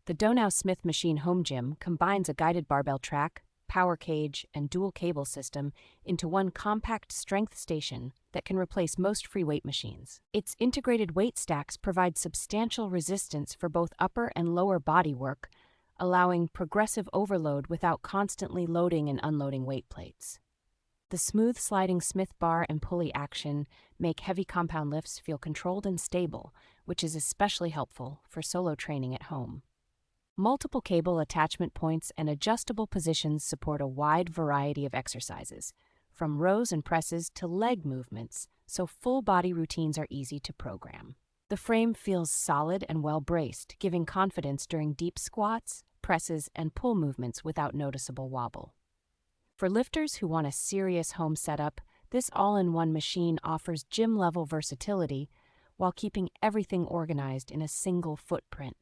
The DONOW Smith Machine home gym combines a guided barbell track, power cage, and dual cable system into one compact strength station that can replace most free weight machines. Its integrated weight stacks provide substantial resistance for both upper and lower body work, allowing progressive overload without constantly loading and unloading weight plates. The smooth sliding Smith bar and pulley action make heavy compound lifts feel controlled and stable, which is especially helpful for solo training at home. Multiple cable attachment points and adjustable positions support a wide variety of exercises, from rows and presses to leg movements, so full body routines are easy to program. The frame feels solid and well braced, giving confidence during deep squats, presses, and pull movements without noticeable wobble. For lifters who want a serious home setup, this all-in-one machine offers gym-level versatility while keeping everything organized in a single footprint.